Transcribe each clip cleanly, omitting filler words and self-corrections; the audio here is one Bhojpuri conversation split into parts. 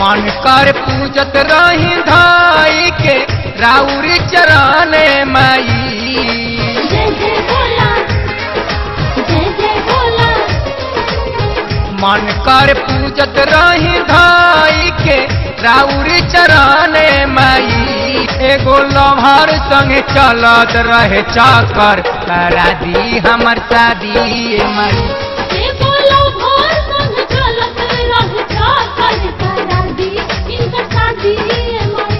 मन कर पूजत रही धाई के राउरी चरण माई। जय जय भोला, जय जय भोला। मन कर पूजत रही धाई के राउरी चरण माई। एगो लम्हर संगे चलत रहे चाकर करा दी हमर शादी माई। एगो लम्हर संग चलत रहे चाकर करा दी इनकर शादी माई।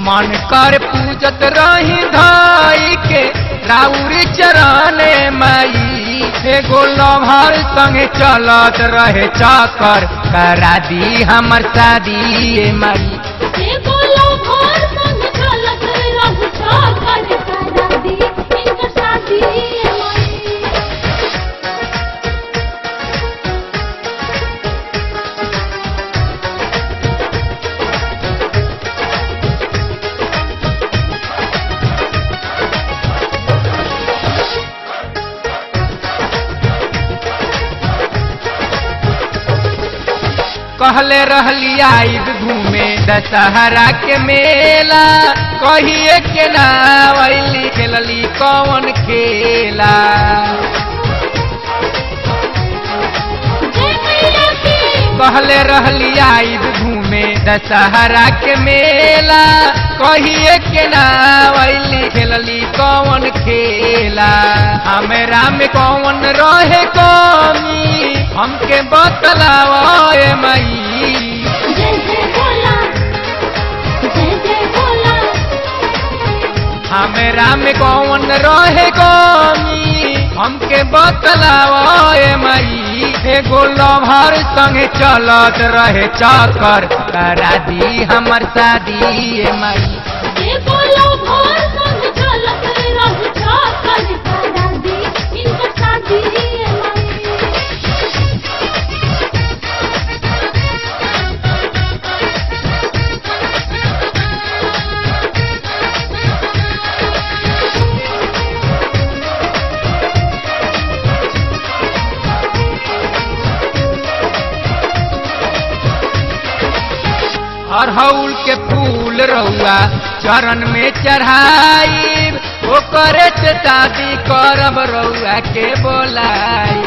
मन कर पूजत रही धाई के राउरी चरण माई। एगो लम्हर संगे चलत रहे चाकर करा दी हमर शादी माई। एगो लम्हर संग चलत रहे चाकर करा दी इनकर शादी माई। कहले रहली आइब घूमे दशहरा के मेला। कहिए के नावली खेलली कौन खेला। जय मैया की, कहले रहली आइब घूमे दशहरा के मेला। कहिए के नावली खेलली कौन खेला। हमरा में कौन रहे कमी हमके बतलावे माई। जय जय भोला, जय जय भोला। हमरा में कौन रहे कमी हमके बतलावे माई। एगो लम्हर संगे चलत रहे चाकर करा दी हमर शादी माई। एगो लम्हर संग चलत रहे चाकर करा दी इनकर शादी माई। अड़हुल के फूल रउआ चरण में चढ़ाई। ओकरे से शादी करब रउआ के बोलाई।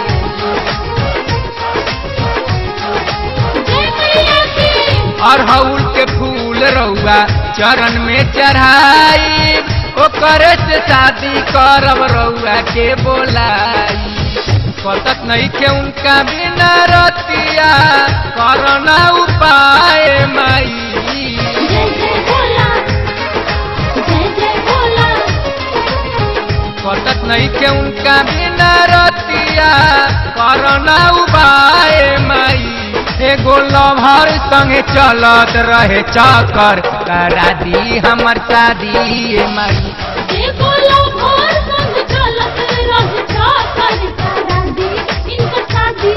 जय मैया की, अड़हुल के फूल रउआ चरण में चढ़ाई। ओकरे से शादी करब रउआ के बोलाई। कतत नहीं के उनका बिना रतिया करना उपाय माई। जय जय भोला, जय जय भोला। कतत नहीं के उनका बिना रतिया करना उपाय माई। एगो लम्हर संगे चलत रहे चाकर करा दी हमर शादी माई। एगो लम्हर संग चलत रहे चाकर करा दी इनकर शादी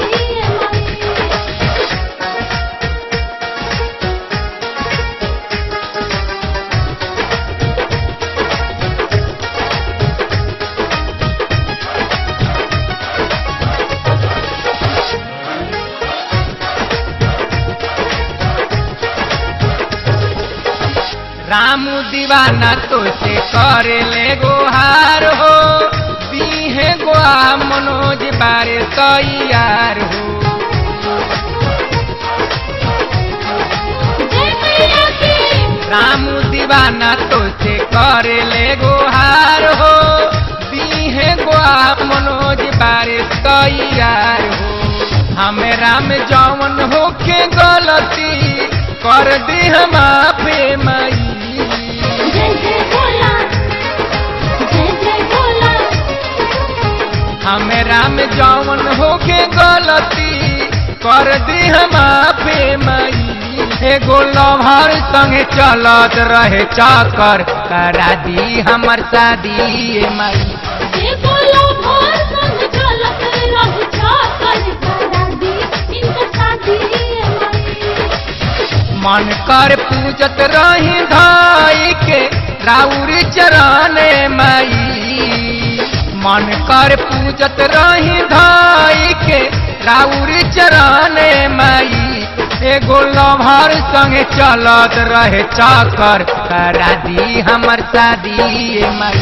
माई। रामू दीवाना तो से करे ले गोहार हो। दीहे गोआ मनोज बारे तैयार हो। जय मैया की, रामू दीवाना तो से करे ले गोहार हो। दीहे गोआ मनोज बारे तैयार हो। हमरा में जौन होके गलती कर दी हम माफे माई। जय जय भोला, जय जय भोला। हमरा में जौन होके गलती कर दी हम माफे माई। एगो लम्हर संगे चलत रहे चाकर करा दी हमर शादी माई। एगो लम्हर संग चलत रहे चाकर करा दी इनकर शादी माई। मन कर पूजत रही धाई के राउरी चरण माई। मन कर पूजत रही धाई के राउरी चरण माई। एगो लभर संगे चलत रहे चक्कर करा दी हमर शादी ए माई।